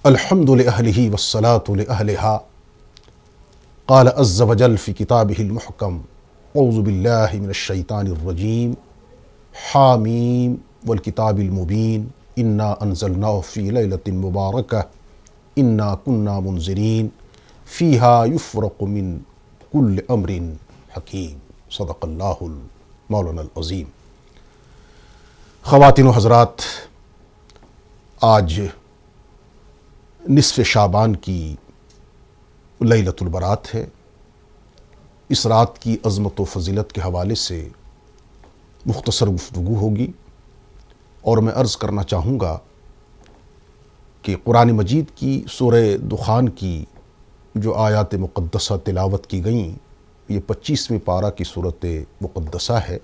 الحمد لأهله والصلاة لأهلها قال عز وجل في كتابه المحكم اعوذ بالله من الشيطان الرجيم حامیم والکتاب المبین انا انزلناه فی لیلۃ مبارکہ انا کنا منذرین فیہا یفرق من کل امر حکیم صدق اللہ مولانا العظیم۔ خواتین و حضرات، آج نصف شعبان کی لیلۃ البرات ہے۔ اس رات کی عظمت و فضیلت کے حوالے سے مختصر گفتگو ہوگی، اور میں عرض کرنا چاہوں گا کہ قرآن مجید کی سورہ دخان کی جو آیات مقدسہ تلاوت کی گئیں، یہ 25ویں پارہ کی صورت مقدسہ ہے۔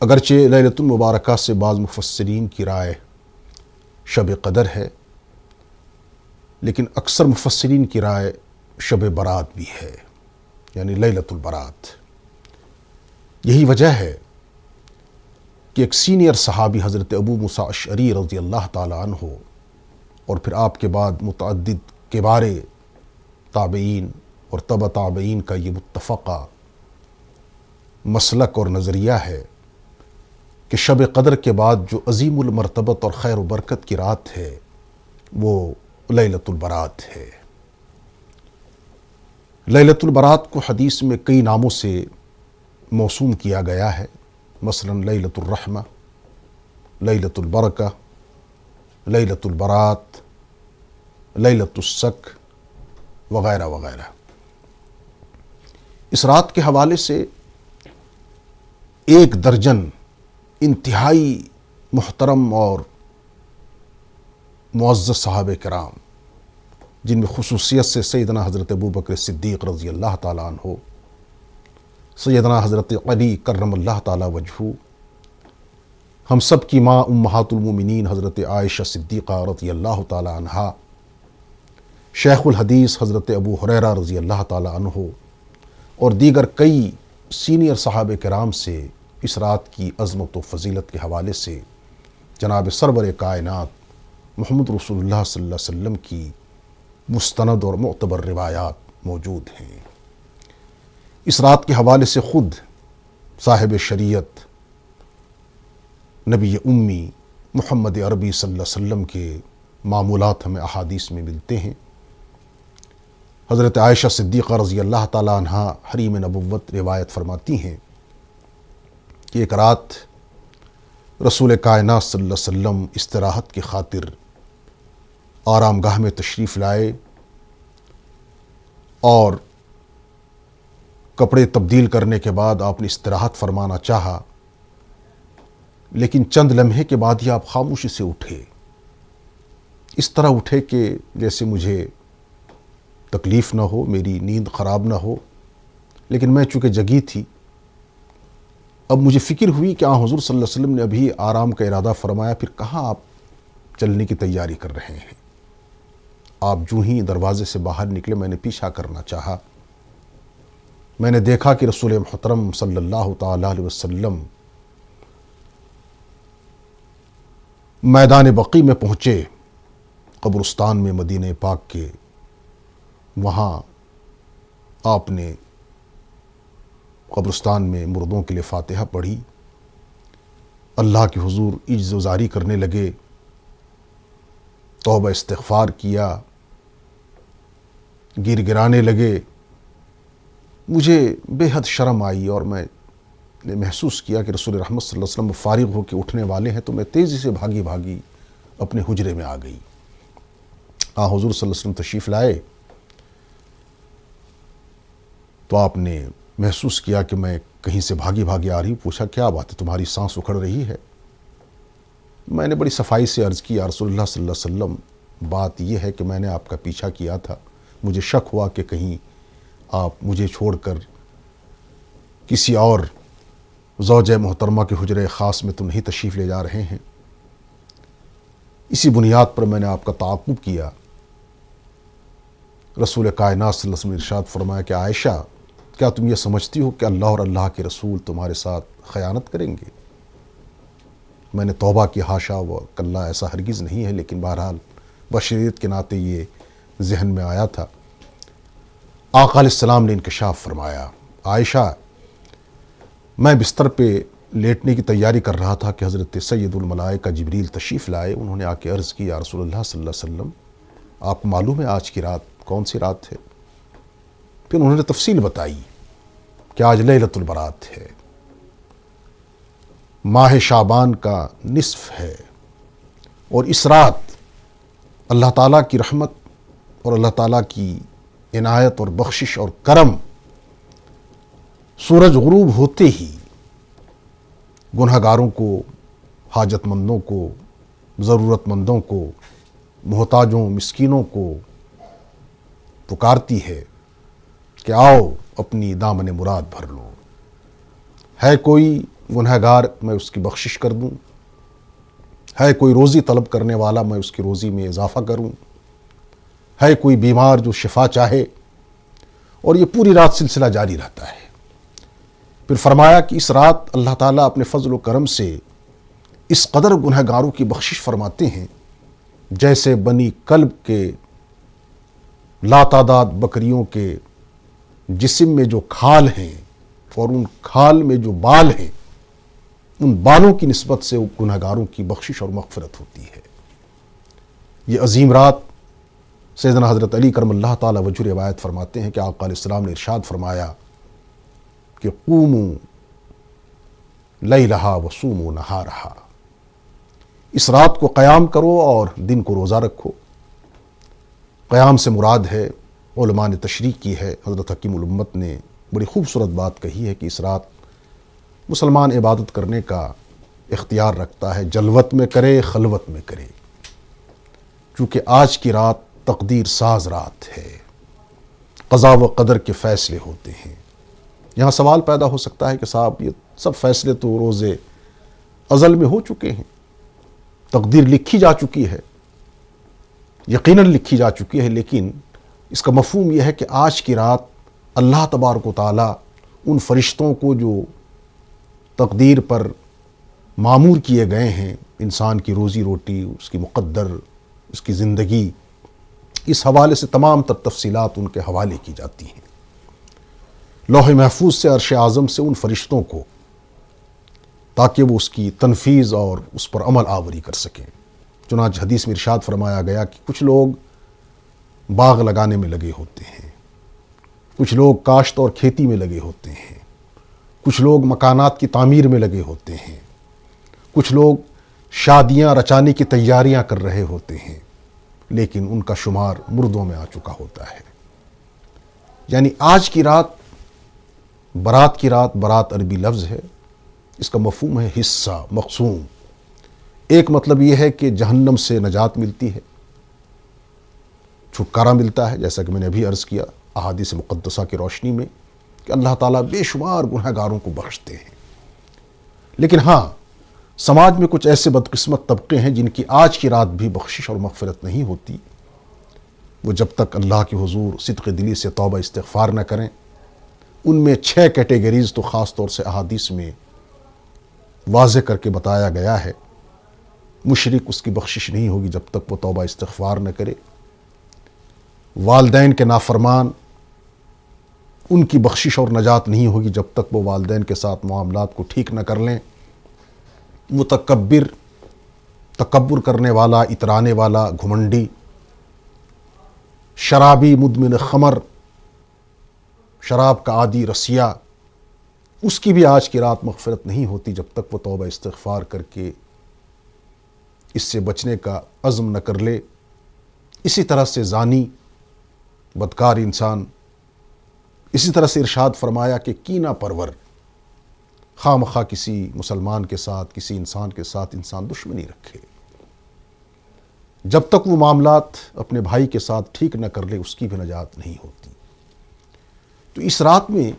اگرچہ لیلۃ المبارکہ سے بعض مفسرین کی رائے شب قدر ہے، لیکن اکثر مفسرین کی رائے شب برات بھی ہے، یعنی لیلۃ البرات۔ یہی وجہ ہے کہ ایک سینئر صحابی حضرت ابو موسیٰ اشعری رضی اللہ تعالی عنہ، اور پھر آپ کے بعد متعدد کبار تابعین اور تبع تابعین کا یہ متفقہ مسلک اور نظریہ ہے کہ شب قدر کے بعد جو عظیم المرتبت اور خیر و برکت کی رات ہے وہ لیلۃ البرات ہے۔ لیلۃ البرات کو حدیث میں کئی ناموں سے موسوم کیا گیا ہے، مثلا لیلۃ الرحمہ، لیلۃ البرکہ، لیلۃ البرات، لیلۃ السک وغیرہ وغیرہ۔ اس رات کے حوالے سے 1 درجن انتہائی محترم اور معزز صحابہ کرام، جن میں خصوصیت سے سیدنا حضرت ابوبکر صدیق رضی اللہ تعالیٰ عنہ، سیدنا حضرت علی کرم اللہ تعالیٰ وجہہ، ہم سب کی ماں امہات المومنین حضرت عائشہ صدیقہ رضی اللہ تعالیٰ عنہا، شیخ الحدیث حضرت ابو ہریرہ رضی اللہ تعالیٰ عنہ، اور دیگر کئی سینئر صحابہ کرام سے اس رات کی عظمت و فضیلت کے حوالے سے جناب سرور کائنات محمد رسول اللہ صلی اللہ علیہ وسلم کی مستند اور معتبر روایات موجود ہیں۔ اس رات کے حوالے سے خود صاحب شریعت نبی امی محمد عربی صلی اللہ علیہ وسلم کے معمولات ہمیں احادیث میں ملتے ہیں۔ حضرت عائشہ صدیقہ رضی اللہ تعالیٰ عنہا حریم نبوت روایت فرماتی ہیں کہ ایک رات رسول کائنات صلی اللہ علیہ وسلم استراحت کی خاطر آرام گاہ میں تشریف لائے اور کپڑے تبدیل کرنے کے بعد آپ نے استراحت فرمانا چاہا، لیکن چند لمحے کے بعد ہی آپ خاموشی سے اٹھے، اس طرح اٹھے کہ جیسے مجھے تکلیف نہ ہو، میری نیند خراب نہ ہو، لیکن میں چونکہ جگی تھی، اب مجھے فکر ہوئی کہ حضور صلی اللہ علیہ وسلم نے ابھی آرام کا ارادہ فرمایا، پھر کہاں آپ چلنے کی تیاری کر رہے ہیں؟ آپ جو ہی دروازے سے باہر نکلے، میں نے پیچھا کرنا چاہا، میں نے دیکھا کہ رسول محترم صلی اللہ تعالیٰ علیہ وسلم میدان بقیع میں پہنچے، قبرستان میں مدینہ پاک کے، وہاں آپ نے قبرستان میں مردوں کے لیے فاتحہ پڑھی، اللہ کے حضور عجز و زاری کرنے لگے، توبہ استغفار کیا، گر گرانے لگے۔ مجھے بے حد شرم آئی اور میں نے محسوس کیا کہ رسول رحمت صلی اللہ علیہ وسلم فارغ ہو کے اٹھنے والے ہیں، تو میں تیزی سے بھاگی بھاگی اپنے حجرے میں آ گئی۔ حضور صلی اللہ علیہ وسلم تشریف لائے تو آپ نے محسوس کیا کہ میں کہیں سے بھاگی بھاگی آ رہی ہوں، پوچھا کیا بات ہے، تمہاری سانس اکھڑ رہی ہے؟ میں نے بڑی صفائی سے عرض کی، یا رسول اللہ صلی اللہ علیہ وسلم، بات یہ ہے کہ میں نے آپ کا پیچھا کیا تھا، مجھے شک ہوا کہ کہیں آپ مجھے چھوڑ کر کسی اور زوجہ محترمہ کے حجرے خاص میں تو نہیں تشریف لے جا رہے ہیں۔ اسی بنیاد پر میں نے آپ کا تعاقب کیا۔ رسول کائنات صلی اللہ علیہ وسلم نے ارشاد فرمایا کہ عائشہ، کیا تم یہ سمجھتی ہو کہ اللہ اور اللہ کے رسول تمہارے ساتھ خیانت کریں گے؟ میں نے توبہ کی، حاشا و کلا، ایسا ہرگز نہیں ہے، لیکن بہرحال بشریت کے ناطے یہ ذہن میں آیا تھا۔ آقا علیہ السلام نے انکشاف فرمایا، عائشہ میں بستر پہ لیٹنے کی تیاری کر رہا تھا کہ حضرت سید الملائکہ جبریل تشریف لائے۔ انہوں نے آ کے عرض کی، یا رسول اللہ صلی اللہ علیہ وسلم آپ کو معلوم ہے آج کی رات کون سی رات ہے؟ پھر انہوں نے تفصیل بتائی کہ آج لیلۃ البرات ہے، ماہ شعبان کا نصف ہے، اور اس رات اللہ تعالیٰ کی رحمت اور اللہ تعالیٰ کی عنایت اور بخشش اور کرم سورج غروب ہوتے ہی گنہگاروں کو، حاجت مندوں کو، ضرورت مندوں کو، محتاجوں مسکینوں کو پکارتی ہے کہ آؤ اپنی دامن مراد بھر لو۔ ہے کوئی گنہگار میں اس کی بخشش کر دوں، ہے کوئی روزی طلب کرنے والا میں اس کی روزی میں اضافہ کروں، ہے کوئی بیمار جو شفا چاہے، اور یہ پوری رات سلسلہ جاری رہتا ہے۔ پھر فرمایا کہ اس رات اللہ تعالیٰ اپنے فضل و کرم سے اس قدر گنہگاروں کی بخشش فرماتے ہیں جیسے بنی کلب کے لاتعداد بکریوں کے جسم میں جو کھال ہیں اور ان کھال میں جو بال ہیں، ان بالوں کی نسبت سے گنہگاروں کی بخشش اور مغفرت ہوتی ہے۔ یہ عظیم رات سیدنا حضرت علی کرم اللہ تعالیٰ وجہ روایت فرماتے ہیں کہ آقا علیہ السلام نے ارشاد فرمایا کہ قوموا لیلہا وصوموا نہارہا، اس رات کو قیام کرو اور دن کو روزہ رکھو۔ قیام سے مراد ہے، علماء نے تشریح کی ہے، حضرت حکیم الامت نے بڑی خوبصورت بات کہی ہے کہ اس رات مسلمان عبادت کرنے کا اختیار رکھتا ہے، جلوت میں کرے خلوت میں کرے، چونکہ آج کی رات تقدیر ساز رات ہے، قضا و قدر کے فیصلے ہوتے ہیں۔ یہاں سوال پیدا ہو سکتا ہے کہ صاحب یہ سب فیصلے تو روز ازل میں ہو چکے ہیں، تقدیر لکھی جا چکی ہے، یقیناً لکھی جا چکی ہے، لیکن اس کا مفہوم یہ ہے کہ آج کی رات اللہ تبارک و تعالیٰ ان فرشتوں کو جو تقدیر پر معمور کیے گئے ہیں، انسان کی روزی روٹی، اس کی مقدر، اس کی زندگی، اس حوالے سے تمام تر تفصیلات ان کے حوالے کی جاتی ہیں، لوح محفوظ سے عرش اعظم سے ان فرشتوں کو، تاکہ وہ اس کی تنفیذ اور اس پر عمل آوری کر سکیں۔ چنانچہ حدیث میں ارشاد فرمایا گیا کہ کچھ لوگ باغ لگانے میں لگے ہوتے ہیں، کچھ لوگ کاشت اور کھیتی میں لگے ہوتے ہیں، کچھ لوگ مکانات کی تعمیر میں لگے ہوتے ہیں، کچھ لوگ شادیاں رچانے کی تیاریاں کر رہے ہوتے ہیں، لیکن ان کا شمار مردوں میں آ چکا ہوتا ہے۔ یعنی آج کی رات، برات کی رات، برات عربی لفظ ہے، اس کا مفہوم ہے حصہ، مقسوم۔ ایک مطلب یہ ہے کہ جہنم سے نجات ملتی ہے، چھٹکارا ملتا ہے، جیسا کہ میں نے ابھی عرض کیا احادیث مقدسہ کی روشنی میں کہ اللہ تعالیٰ بے شمار گنہگاروں کو بخشتے ہیں۔ لیکن ہاں، سماج میں کچھ ایسے بدقسمت طبقے ہیں جن کی آج کی رات بھی بخشش اور مغفرت نہیں ہوتی، وہ جب تک اللہ کے حضور صدق دلی سے توبہ استغفار نہ کریں۔ ان میں 6 کیٹیگریز تو خاص طور سے احادیث میں واضح کر کے بتایا گیا ہے۔ مشرک، اس کی بخشش نہیں ہوگی جب تک وہ توبہ استغفار نہ کرے۔ والدین کے نافرمان، ان کی بخشش اور نجات نہیں ہوگی جب تک وہ والدین کے ساتھ معاملات کو ٹھیک نہ کر لیں۔ متکبر، تکبر کرنے والا، اترانے والا، گھمنڈی، شرابی، مدمن خمر، شراب کا عادی، رسیہ، اس کی بھی آج کی رات مغفرت نہیں ہوتی جب تک وہ توبہ استغفار کر کے اس سے بچنے کا عزم نہ کر لے۔ اسی طرح سے زانی، بدکار انسان، اسی طرح سے ارشاد فرمایا کہ کینہ پرور، خواہ مخواہ کسی مسلمان کے ساتھ، کسی انسان کے ساتھ انسان دشمنی رکھے، جب تک وہ معاملات اپنے بھائی کے ساتھ ٹھیک نہ کر لے اس کی بھی نجات نہیں ہوتی۔ تو اس رات میں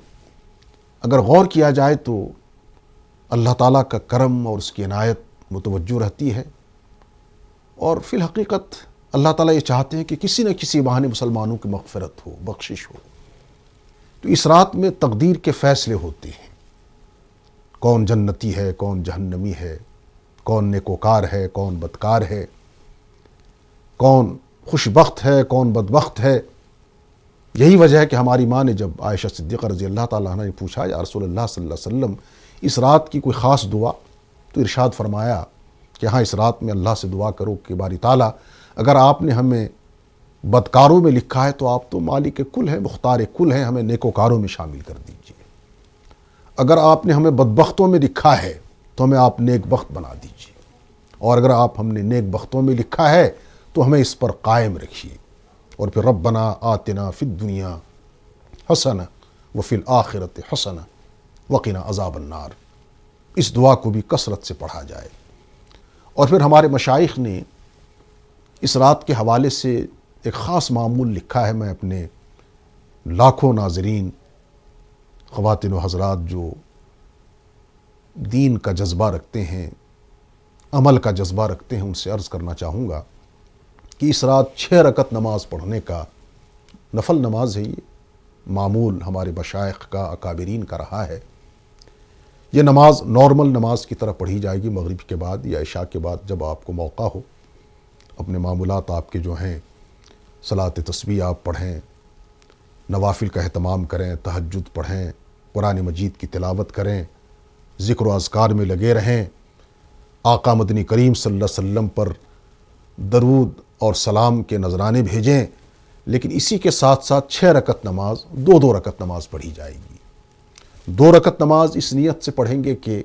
اگر غور کیا جائے تو اللہ تعالیٰ کا کرم اور اس کی عنایت متوجہ رہتی ہے، اور فی الحقیقت اللہ تعالیٰ یہ چاہتے ہیں کہ کسی نہ کسی بہانے مسلمانوں کی مغفرت ہو، بخشش ہو۔ تو اس رات میں تقدیر کے فیصلے ہوتے ہیں، کون جنتی ہے، کون جہنمی ہے، کون نیکوکار ہے، کون بدکار ہے، کون خوش بخت ہے کون بدبخت ہے۔ یہی وجہ ہے کہ ہماری ماں نے جب عائشہ صدیقہ رضی اللہ تعالیٰ عنہ نے پوچھا یا رسول اللہ صلی اللہ علیہ وسلم اس رات کی کوئی خاص دعا، تو ارشاد فرمایا کہ ہاں اس رات میں اللہ سے دعا کرو کہ باری تعالیٰ اگر آپ نے ہمیں بدکاروں میں لکھا ہے تو آپ تو مالک کل ہیں مختار کل ہیں، ہمیں نیکوکاروں میں شامل کر دیجیے۔ اگر آپ نے ہمیں بدبختوں میں لکھا ہے تو ہمیں آپ نیک بخت بنا دیجیے، اور اگر آپ ہم نے نیک بختوں میں لکھا ہے تو ہمیں اس پر قائم رکھیے۔ اور پھر ربنا آتنا فی الدنیا حسنہ وفی الآخرۃ حسنہ وقنا عذاب النار، اس دعا کو بھی کثرت سے پڑھا جائے۔ اور پھر ہمارے مشائخ نے اس رات کے حوالے سے ایک خاص معمول لکھا ہے۔ میں اپنے لاکھوں ناظرین خواتین و حضرات جو دین کا جذبہ رکھتے ہیں، عمل کا جذبہ رکھتے ہیں، ان سے عرض کرنا چاہوں گا کہ اس رات 6 رکعت نماز پڑھنے کا، نفل نماز ہے یہ، معمول ہمارے مشائخ کا اکابرین کا رہا ہے۔ یہ نماز نارمل نماز کی طرح پڑھی جائے گی مغرب کے بعد یا عشاء کے بعد، جب آپ کو موقع ہو۔ اپنے معمولات آپ کے جو ہیں، صلاۃ تسبیح آپ پڑھیں، نوافل کا اہتمام کریں، تہجد پڑھیں، قرآن مجید کی تلاوت کریں، ذکر و اذکار میں لگے رہیں، آقا مدنی کریم صلی اللہ علیہ وسلم پر درود اور سلام کے نذرانے بھیجیں۔ لیکن اسی کے ساتھ ساتھ 6 رکعت نماز، 2 رکعت نماز پڑھی جائے گی۔ 2 رکعت نماز اس نیت سے پڑھیں گے کہ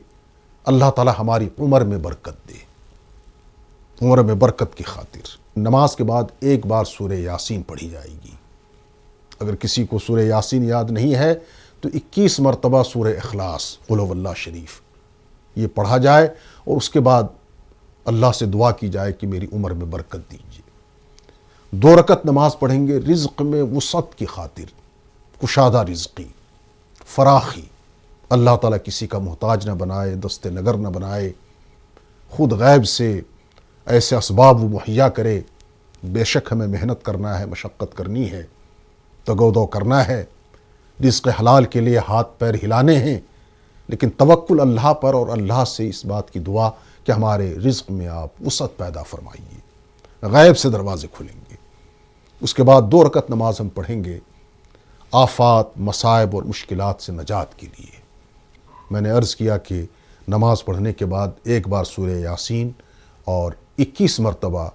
اللہ تعالی ہماری عمر میں برکت دے، عمر میں برکت کی خاطر۔ نماز کے بعد ایک بار سورہ یاسین پڑھی جائے گی۔ اگر کسی کو سورہ یاسین یاد نہیں ہے تو 21 مرتبہ سورہ اخلاص قل هو اللہ شریف یہ پڑھا جائے، اور اس کے بعد اللہ سے دعا کی جائے کہ میری عمر میں برکت دیجیے۔ 2 رکعت نماز پڑھیں گے رزق میں وسعت کی خاطر، کشادہ رزقی، فراخی، اللہ تعالیٰ کسی کا محتاج نہ بنائے، دست نگر نہ بنائے، خود غیب سے ایسے اسباب وہ مہیا کرے۔ بے شک ہمیں محنت کرنا ہے، مشقت کرنی ہے، تگودو کرنا ہے، رزق حلال کے لیے ہاتھ پیر ہلانے ہیں، لیکن توکل اللہ پر اور اللہ سے اس بات کی دعا کہ ہمارے رزق میں آپ وسعت پیدا فرمائیے، غیب سے دروازے کھلیں گے۔ اس کے بعد 2 رکعت نماز ہم پڑھیں گے آفات، مصائب اور مشکلات سے نجات کے لیے۔ میں نے عرض کیا کہ نماز پڑھنے کے بعد ایک بار سورہ یاسین اور 21 مرتبہ،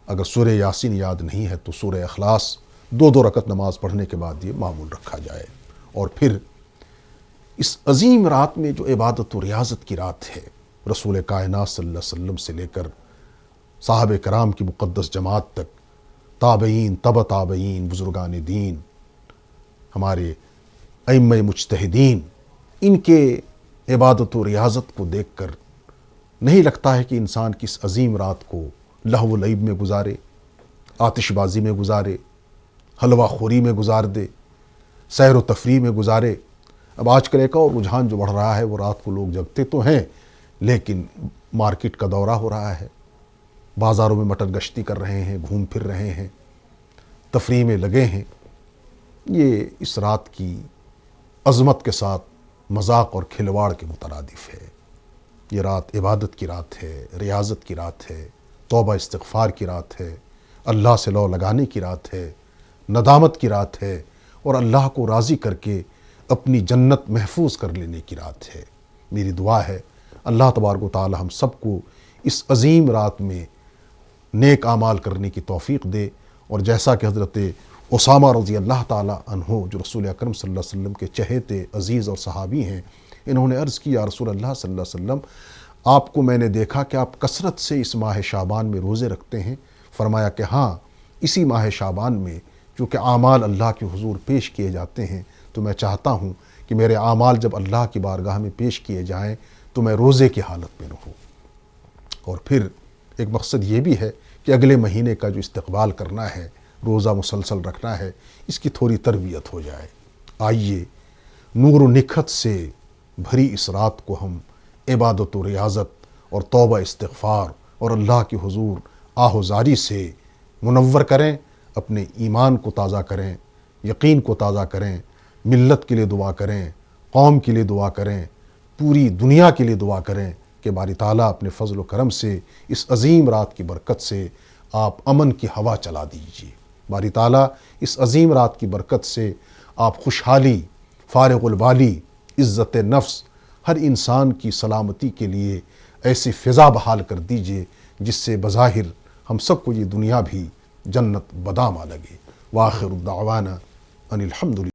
اگر سورہ یاسین یاد نہیں ہے تو سورہ اخلاص 2 رکعت نماز پڑھنے کے بعد یہ معمول رکھا جائے۔ اور پھر اس عظیم رات میں جو عبادت و ریاضت کی رات ہے، رسول کائنات صلی اللہ علیہ وسلم سے لے کر صحابہ کرام کی مقدس جماعت تک، تابعین، تبع تابعین، بزرگان دین، ہمارے ائمہ مجتہدین، ان کے عبادت و ریاضت کو دیکھ کر نہیں لگتا ہے کہ انسان کی اس عظیم رات کو لہو و لعب میں گزارے، آتش بازی میں گزارے، حلوہ خوری میں گزار دے، سیر و تفریح میں گزارے۔ اب آج کل ایک اور رجحان جو بڑھ رہا ہے، وہ رات کو لوگ جگتے تو ہیں لیکن مارکیٹ کا دورہ ہو رہا ہے، بازاروں میں مٹر گشتی کر رہے ہیں، گھوم پھر رہے ہیں، تفریح میں لگے ہیں۔ یہ اس رات کی عظمت کے ساتھ مذاق اور کھلواڑ کے مترادف ہے۔ یہ رات عبادت کی رات ہے، ریاضت کی رات ہے، توبہ استغفار کی رات ہے، اللہ سے لو لگانے کی رات ہے، ندامت کی رات ہے، اور اللہ کو راضی کر کے اپنی جنت محفوظ کر لینے کی رات ہے۔ میری دعا ہے اللہ تبارک و تعالی ہم سب کو اس عظیم رات میں نیک اعمال کرنے کی توفیق دے، اور جیسا کہ حضرت اسامہ رضی اللہ تعالی عنہ جو رسول اکرم صلی اللہ علیہ وسلم کے چہیتے عزیز اور صحابی ہیں، انہوں نے عرض کی یا رسول اللہ صلی اللہ علیہ وسلم، آپ کو میں نے دیکھا کہ آپ کثرت سے اس ماہ شعبان میں روزے رکھتے ہیں۔ فرمایا کہ ہاں، اسی ماہ شعبان میں چونکہ اعمال اللہ کے حضور پیش کیے جاتے ہیں، تو میں چاہتا ہوں کہ میرے اعمال جب اللہ کی بارگاہ میں پیش کیے جائیں تو میں روزے کی حالت میں رہوں۔ اور پھر ایک مقصد یہ بھی ہے کہ اگلے مہینے کا جو استقبال کرنا ہے، روزہ مسلسل رکھنا ہے، اس کی تھوڑی تربیت ہو جائے۔ آئیے نور و نکھت سے بھری اس رات کو ہم عبادت و ریاضت اور توبہ استغفار اور اللہ کے حضور آہوزاری سے منور کریں، اپنے ایمان کو تازہ کریں، یقین کو تازہ کریں، ملت کے لیے دعا کریں، قوم کے لیے دعا کریں، پوری دنیا کے لیے دعا کریں کہ باری تعالیٰ اپنے فضل و کرم سے اس عظیم رات کی برکت سے آپ امن کی ہوا چلا دیجئے۔ باری تعالیٰ اس عظیم رات کی برکت سے آپ خوشحالی، فارغ البالی، عزت نفس، ہر انسان کی سلامتی کے لیے ایسی فضا بحال کر دیجئے جس سے بظاہر ہم سب کو یہ دنیا بھی جنت بدامہ لگے۔ وآخر الدعوانا ان الحمد للہ۔